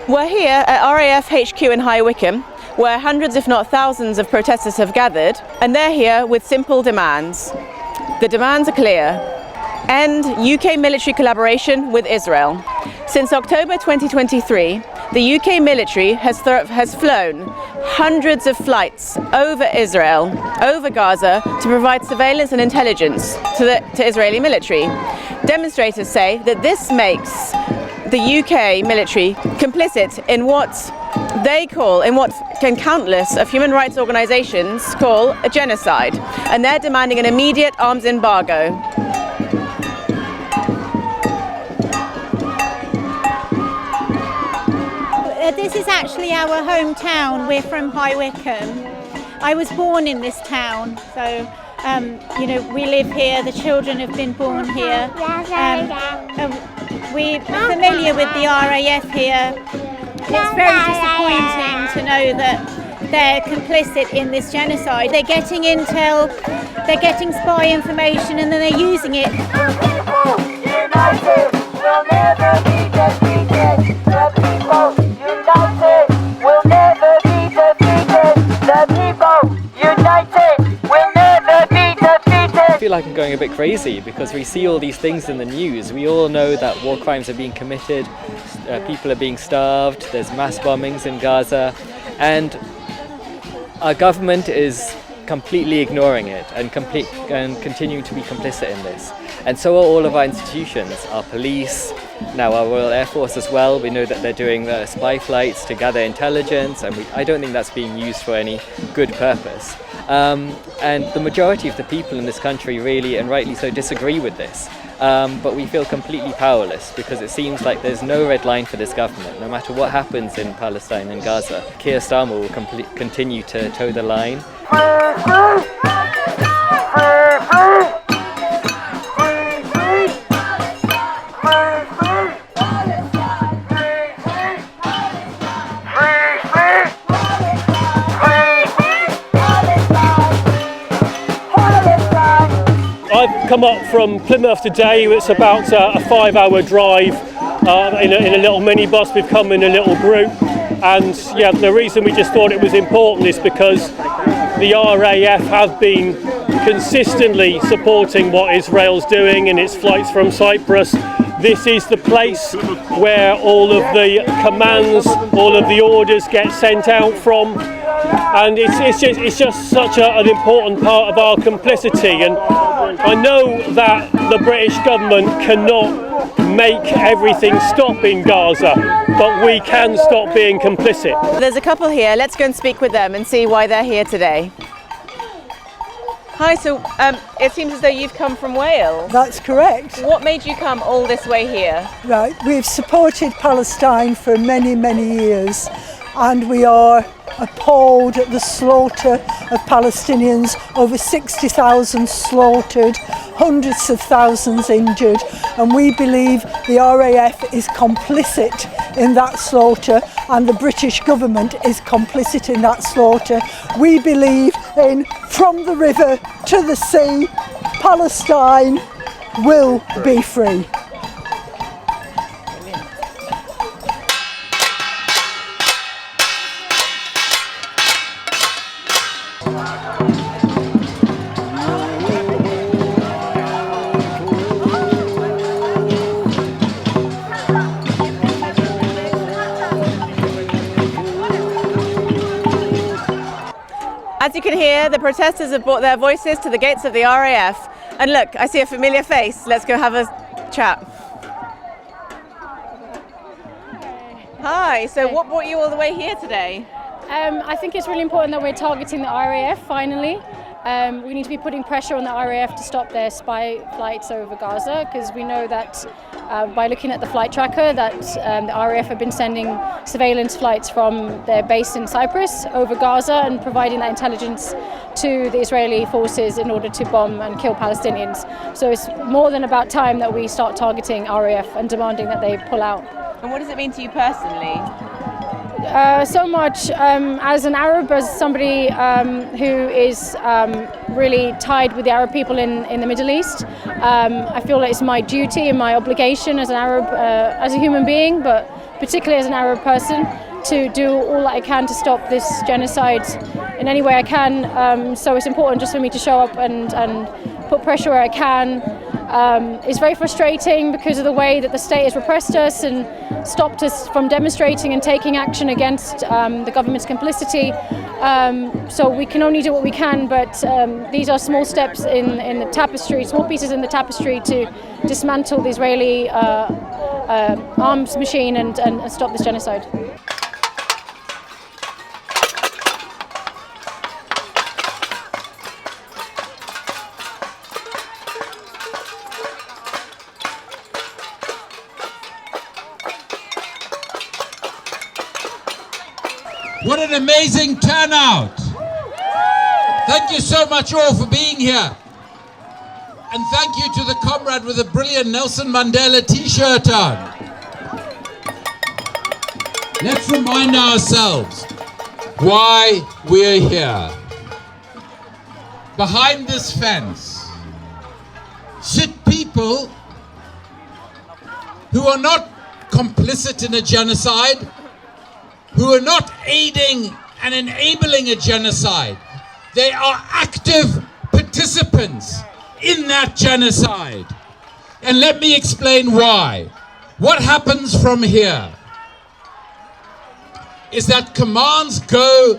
We're here at RAF HQ in High Wycombe, where hundreds if not thousands of protesters have gathered, and they're here with simple demands. The demands are clear. End UK military collaboration with Israel. Since October 2023, the UK military has flown hundreds of flights over Israel, over Gaza, to provide surveillance and intelligence to Israeli military. Demonstrators say that this makes the UK military complicit in what they call, in what countless of human rights organisations call a genocide, and they're demanding an immediate arms embargo. This is actually our hometown. We're from High Wycombe. I was born in this town, so we live here. The children have been born here. We're familiar with the RAF here. It's very disappointing to know that they're complicit in this genocide. They're getting intel, they're getting spy information, and then they're using it. United will never be defeated. The people united will never be defeated. The people united will never be defeated. I feel like I'm going a bit crazy because we see all these things in the news. We all know that war crimes are being committed, people are being starved, there's mass bombings in Gaza, and our government is completely ignoring it and continuing to be complicit in this. And so are all of our institutions, our police, now our Royal Air Force as well. We know that they're doing spy flights to gather intelligence, and I don't think that's being used for any good purpose. And the majority of the people in this country really, and rightly so, disagree with this. But we feel completely powerless because it seems like there's no red line for this government. No matter what happens in Palestine and Gaza, Keir Starmer will continue to toe the line. I've come up from Plymouth today. It's about a 5-hour drive in a little minibus. We've come in a little group, and the reason we just thought it was important is because the RAF have been consistently supporting what Israel's doing in its flights from Cyprus. This is the place where all of the commands, all of the orders get sent out from, and it's just such an important part of our complicity. And I know that the British government cannot make everything stop in Gaza, but we can stop being complicit. There's a couple here. Let's go and speak with them and see why they're here today. Hi, so it seems as though you've come from Wales. That's correct. What made you come all this way here? Right, we've supported Palestine for many, many years, and we are appalled at the slaughter of Palestinians, over 60,000 slaughtered, hundreds of thousands injured, and we believe the RAF is complicit in that slaughter, and the British government is complicit in that slaughter. We believe in from the river to the sea, Palestine will be free. As you can hear, the protesters have brought their voices to the gates of the RAF. And look, I see a familiar face. Let's go have a chat. Hi, so what brought you all the way here today? I think it's really important that we're targeting the RAF finally. We need to be putting pressure on the RAF to stop their spy flights over Gaza, because we know that by looking at the flight tracker that the RAF have been sending surveillance flights from their base in Cyprus over Gaza and providing that intelligence to the Israeli forces in order to bomb and kill Palestinians. So it's more than about time that we start targeting RAF and demanding that they pull out. And what does it mean to you personally? So much as an Arab, as somebody who is really tied with the Arab people in the Middle East. I feel that it's my duty and my obligation as an Arab, as a human being, but particularly as an Arab person, to do all that I can to stop this genocide in any way I can. So it's important just for me to show up and put pressure where I can. It's very frustrating because of the way that the state has repressed us and stopped us from demonstrating and taking action against the government's complicity. So we can only do what we can, but these are small steps in the tapestry, small pieces in the tapestry to dismantle the Israeli arms machine and stop this genocide. What an amazing turnout! Thank you so much all for being here. And thank you to the comrade with a brilliant Nelson Mandela t-shirt on. Let's remind ourselves why we're here. Behind this fence sit people who are not complicit in a genocide, who are not aiding and enabling a genocide. They are active participants in that genocide. And let me explain why. What happens from here is that commands go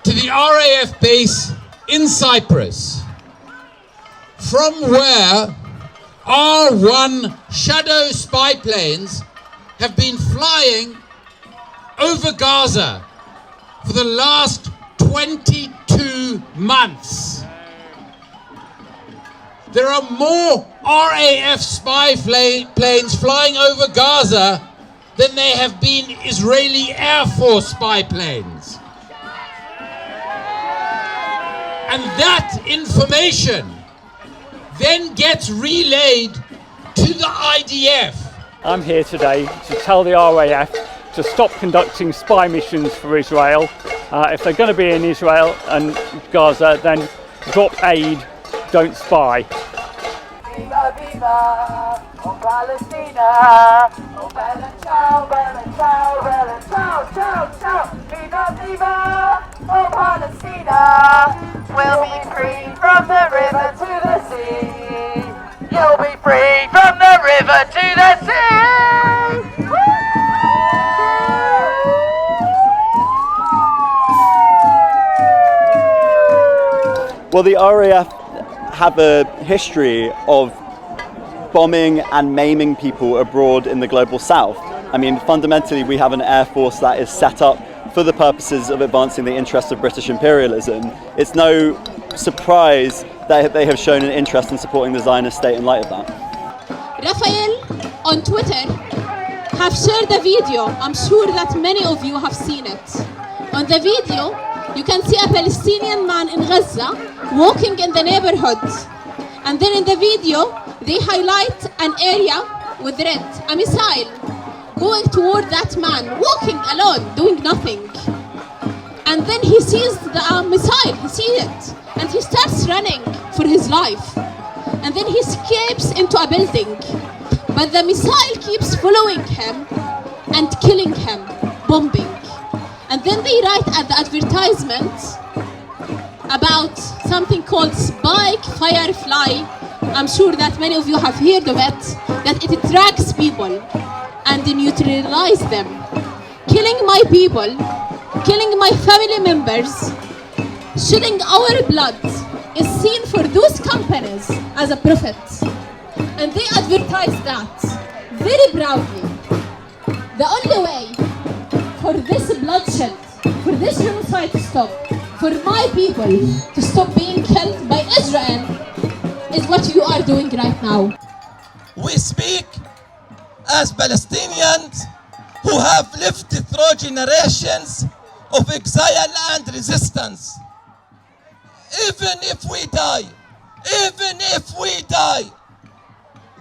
to the RAF base in Cyprus, from where R1 shadow spy planes have been flying over Gaza for the last 22 months. There are more RAF spy planes flying over Gaza than there have been Israeli Air Force spy planes. And that information then gets relayed to the IDF. I'm here today to tell the RAF to stop conducting spy missions for Israel. If they're going to be in Israel and Gaza, then drop aid, don't spy. Viva, viva, oh Palestina, oh bella ciao, bella ciao, bella ciao, ciao, ciao. Viva, viva, oh Palestina, we'll be free from the river to the sea. You'll be free from the river to the sea. Well, the RAF have a history of bombing and maiming people abroad in the global south. I mean, fundamentally, we have an air force that is set up for the purposes of advancing the interests of British imperialism. It's no surprise that they have shown an interest in supporting the Zionist state in light of that. Raphael on Twitter have shared a video. I'm sure that many of you have seen it. On the video, you can see a Palestinian man in Gaza walking in the neighborhood. And then in the video, they highlight an area with red, a missile, going toward that man, walking alone, doing nothing. And then he sees the missile, he sees it, and he starts running for his life. And then he escapes into a building. But the missile keeps following him and killing him, bombing. And then they write at the advertisement about something called Spike Firefly. I'm sure that many of you have heard of it, that it tracks people and neutralize them. Killing my people, killing my family members, shedding our blood is seen for those companies as a profit. And they advertise that very proudly. The only way for this bloodshed, for this genocide to stop, for my people to stop being killed by Israel, is what you are doing right now. We speak as Palestinians who have lived through generations of exile and resistance. Even if we die,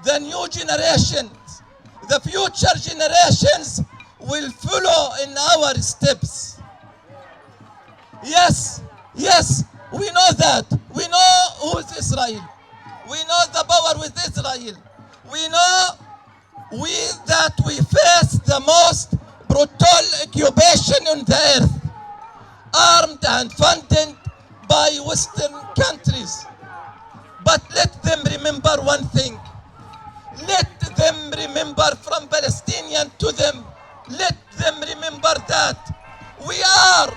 the new generations, the future generations will follow in our steps. Yes, we know that. We know who is Israel. We know the power with Israel. We know we face the most brutal occupation on the earth, armed and funded by Western countries. But let them remember one thing. Let them remember, from Palestinian to them, let them remember that we are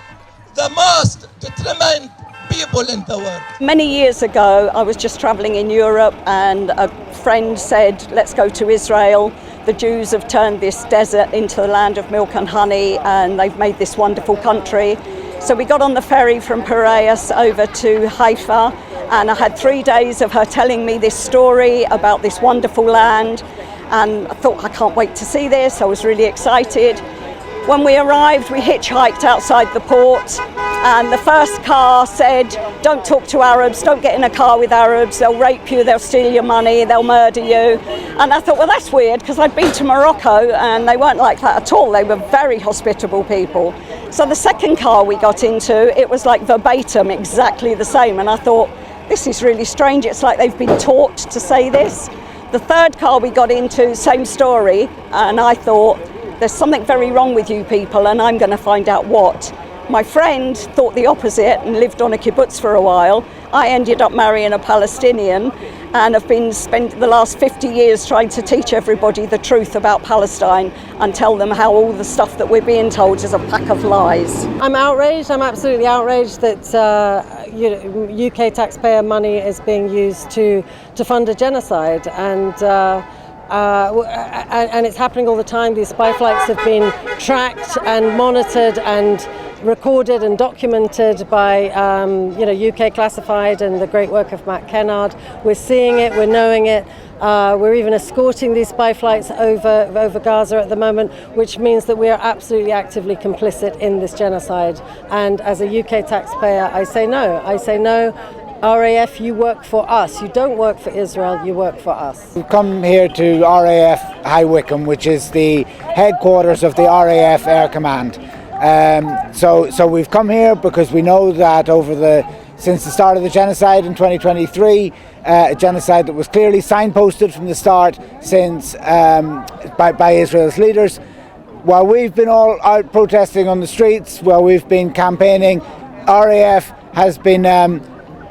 the most determined people in the world. Many years ago, I was just travelling in Europe and a friend said, let's go to Israel. The Jews have turned this desert into the land of milk and honey, and they've made this wonderful country. So we got on the ferry from Piraeus over to Haifa, and I had 3 days of her telling me this story about this wonderful land, and I thought, I can't wait to see this. I was really excited. When we arrived, we hitchhiked outside the port, and the first car said, don't talk to Arabs, don't get in a car with Arabs, they'll rape you, they'll steal your money, they'll murder you. And I thought, well, that's weird, because I'd been to Morocco and they weren't like that at all. They were very hospitable people. So the second car we got into, it was like verbatim, exactly the same. And I thought, this is really strange. It's like they've been taught to say this. The third car we got into, same story. And I thought, there's something very wrong with you people, and I'm going to find out what. My friend thought the opposite and lived on a kibbutz for a while. I ended up marrying a Palestinian and have been spent the last 50 years trying to teach everybody the truth about Palestine and tell them how all the stuff that we're being told is a pack of lies. I'm outraged. I'm absolutely outraged that UK taxpayer money is being used to fund a genocide, and it's happening all the time. These spy flights have been tracked and monitored and recorded and documented by UK Classified and the great work of Matt Kennard. We're seeing it, we're knowing it. We're even escorting these spy flights over Gaza at the moment, which means that we are absolutely actively complicit in this genocide. And as a UK taxpayer, I say no. I say no. RAF, you work for us. You don't work for Israel, you work for us. We've come here to RAF High Wycombe, which is the headquarters of the RAF Air Command. So we've come here because we know that since the start of the genocide in 2023, a genocide that was clearly signposted from the start since by Israel's leaders. While we've been all out protesting on the streets, while we've been campaigning, RAF has been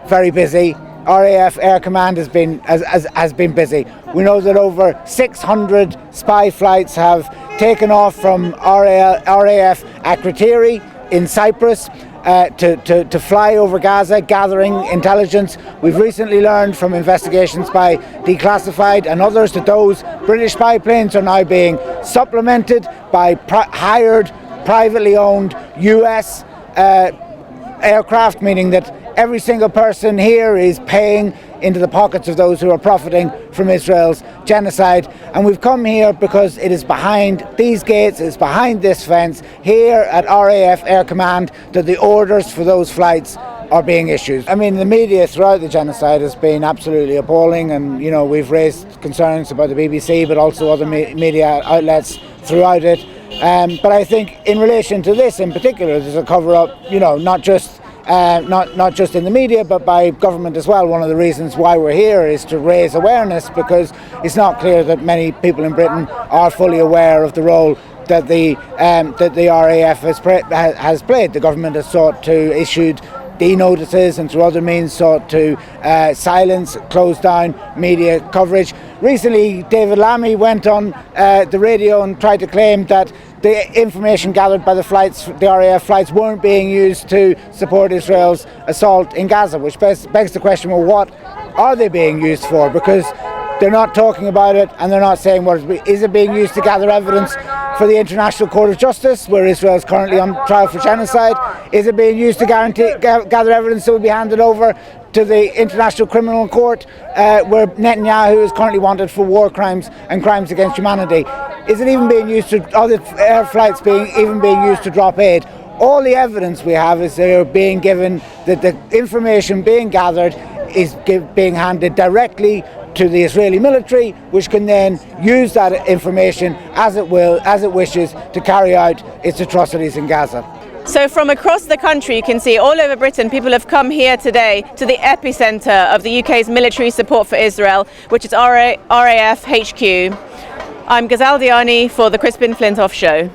very busy. RAF Air Command has been busy. We know that over 600 spy flights have taken off from RAF Akrotiri in Cyprus to fly over Gaza, gathering intelligence. We've recently learned from investigations by Declassified and others that those British spy planes are now being supplemented by hired, privately owned US aircraft, meaning that every single person here is paying into the pockets of those who are profiting from Israel's genocide. And we've come here because it is behind these gates, it is behind this fence, here at RAF Air Command, that the orders for those flights are being issued. I mean, the media throughout the genocide has been absolutely appalling, and we've raised concerns about the BBC, but also other media outlets throughout it. But I think in relation to this in particular, there's a cover-up, not just in the media, but by government as well. One of the reasons why we're here is to raise awareness, because it's not clear that many people in Britain are fully aware of the role that the RAF has played. The government has sought to issue D-notices and through other means sought to silence, close down media coverage. Recently, David Lammy went on the radio and tried to claim that the information gathered by the RAF flights weren't being used to support Israel's assault in Gaza, which begs the question, well, what are they being used for? Because they're not talking about it, and they're not saying what is it being used to gather evidence for the International Court of Justice, where Israel is currently on trial for genocide? Is it being used to gather evidence that will be handed over to the International Criminal Court, where Netanyahu is currently wanted for war crimes and crimes against humanity? Is it even being used are the air flights being used to drop aid? All the evidence we have is they are being given, that the information being gathered is being handed directly to the Israeli military, which can then use that information as it wishes to carry out its atrocities in Gaza. So from across the country, you can see all over Britain, people have come here today to the epicentre of the UK's military support for Israel, which is RAF HQ. I'm Ghazal Diani for the Crispin Flintoff Show.